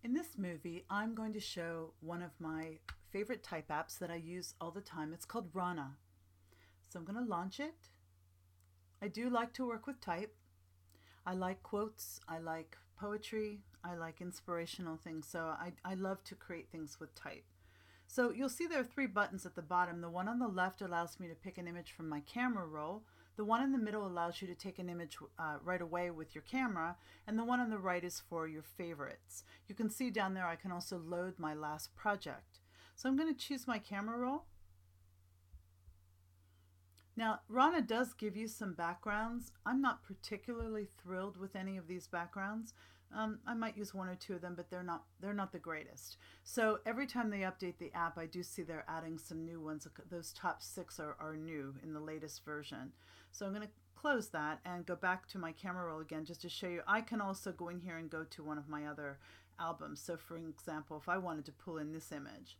In this movie, I'm going to show one of my favorite type apps that I use all the time. It's called Rhonna. So I'm going to launch it. I do like to work with type. I like quotes, I like poetry, I like inspirational things. So I love to create things with type. So you'll see there are three buttons at the bottom. The one on the left allows me to pick an image from my camera roll. The one in the middle allows you to take an image right away with your camera. And the one on the right is for your favorites. You can see down there I can also load my last project. So I'm going to choose my camera roll. Now, Rhonna does give you some backgrounds. I'm not particularly thrilled with any of these backgrounds. I might use one or two of them, but they're not the greatest. So every time they update the app, I do see they're adding some new ones. Those top six are new in the latest version. So I'm going to close that and go back to my camera roll again just to show you. I can also go in here and go to one of my other albums. So for example, if I wanted to pull in this image,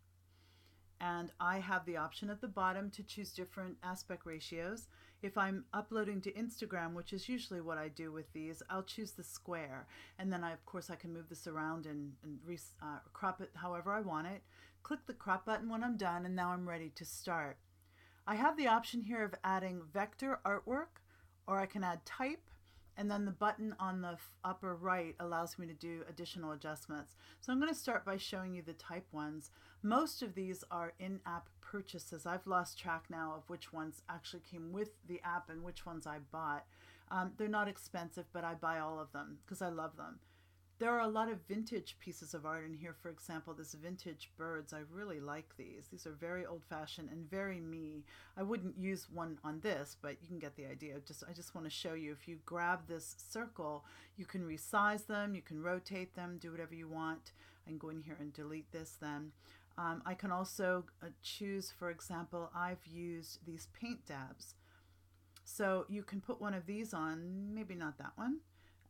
and I have the option at the bottom to choose different aspect ratios. If I'm uploading to Instagram, which is usually what I do with these, I'll choose the square, and then of course I can move this around and crop it however I want it. Click the crop button when I'm done, and now I'm ready to start. I have the option here of adding vector artwork, or I can add type, and then the button on the upper right allows me to do additional adjustments. So I'm going to start by showing you the type ones. Most of these are in-app purchases. I've lost track now of which ones actually came with the app and which ones I bought. They're not expensive, but I buy all of them because I love them. There are a lot of vintage pieces of art in here. For example, this vintage birds. I really like these. These are very old-fashioned and very me. I wouldn't use one on this, but you can get the idea. I just want to show you, if you grab this circle, you can resize them, you can rotate them, do whatever you want. I can go in here and delete this then. I can also choose, for example, I've used these paint dabs. So you can put one of these on, maybe not that one.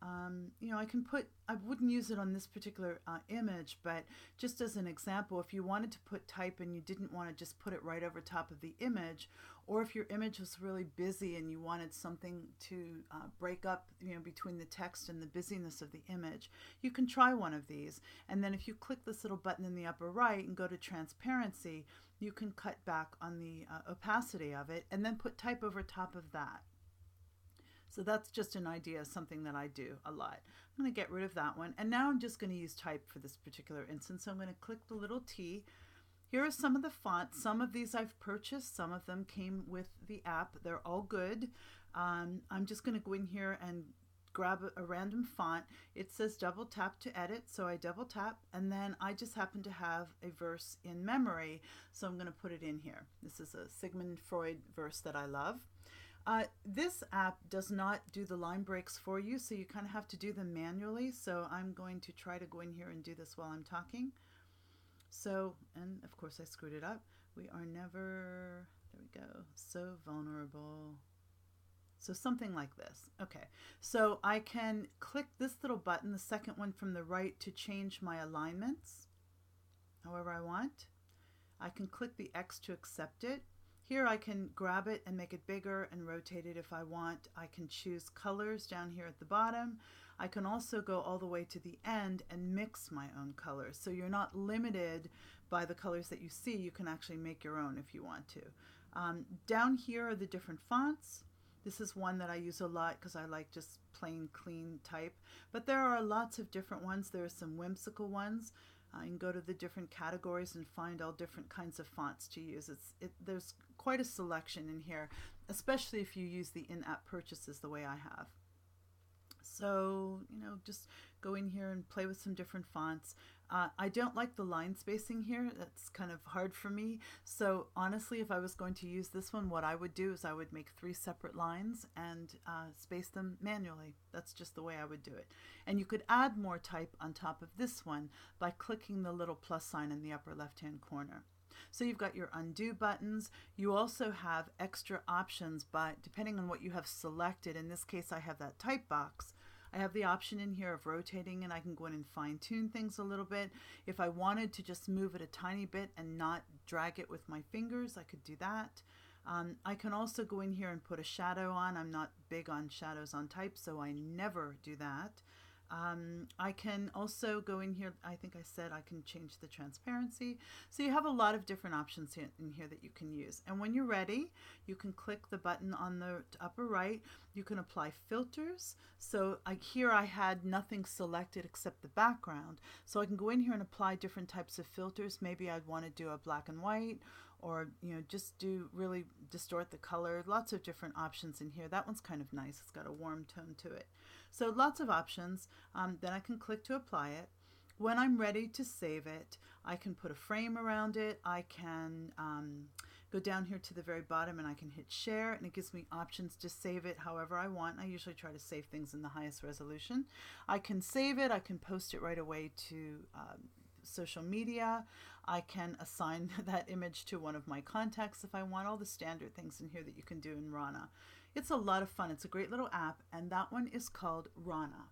I wouldn't use it on this particular image, but just as an example, if you wanted to put type and you didn't want to just put it right over top of the image, or if your image was really busy and you wanted something to break up, between the text and the busyness of the image, you can try one of these. And then if you click this little button in the upper right and go to transparency, you can cut back on the opacity of it and then put type over top of that. So that's just an idea of something that I do a lot. I'm going to get rid of that one. And now I'm just going to use type for this particular instance. So I'm going to click the little T. Here are some of the fonts. Some of these I've purchased. Some of them came with the app. They're all good. I'm just going to go in here and grab a random font. It says double tap to edit, so I double tap, and then I just happen to have a verse in memory, so I'm going to put it in here. This is a Sigmund Freud verse that I love. This app does not do the line breaks for you, so you kind of have to do them manually. So I'm going to try to go in here and do this while I'm talking. So, and of course I screwed it up. We are never, there we go, so vulnerable. So something like this. Okay, so I can click this little button, the second one from the right, to change my alignments however I want. I can click the X to accept it. Here I can grab it and make it bigger and rotate it if I want. I can choose colors down here at the bottom. I can also go all the way to the end and mix my own colors. So you're not limited by the colors that you see. You can actually make your own if you want to. Down here are the different fonts. This is one that I use a lot because I like just plain clean type. But there are lots of different ones. There are some whimsical ones. You can go to the different categories and find all different kinds of fonts to use. There's quite a selection in here, especially if you use the in-app purchases the way I have. So, just go in here and play with some different fonts. I don't like the line spacing here. That's kind of hard for me. So honestly, if I was going to use this one, what I would do is I would make 3 separate lines and space them manually. That's just the way I would do it. And you could add more type on top of this one by clicking the little plus sign in the upper left-hand corner. So you've got your undo buttons. You also have extra options, but depending on what you have selected, in this case I have that type box, I have the option in here of rotating, and I can go in and fine tune things a little bit. If I wanted to just move it a tiny bit and not drag it with my fingers, I could do that. I can also go in here and put a shadow on. I'm not big on shadows on type, so I never do that. I can also go in here. I think I said I can change the transparency. So you have a lot of different options in here that you can use. And when you're ready, you can click the button on the upper right. You can apply filters. So here I had nothing selected except the background. So I can go in here and apply different types of filters. Maybe I'd want to do a black and white, or just do really distort the color. Lots of different options in here. That one's kind of nice. It's got a warm tone to it. So lots of options. Then I can click to apply it. When I'm ready to save it, I can put a frame around it. I can go down here to the very bottom and I can hit share, and it gives me options to save it however I want. I usually try to save things in the highest resolution. I can save it. I can post it right away to social media. I can assign that image to one of my contacts if I want. All the standard things in here that you can do in Rhonna. It's a lot of fun. It's a great little app, and that one is called Rhonna.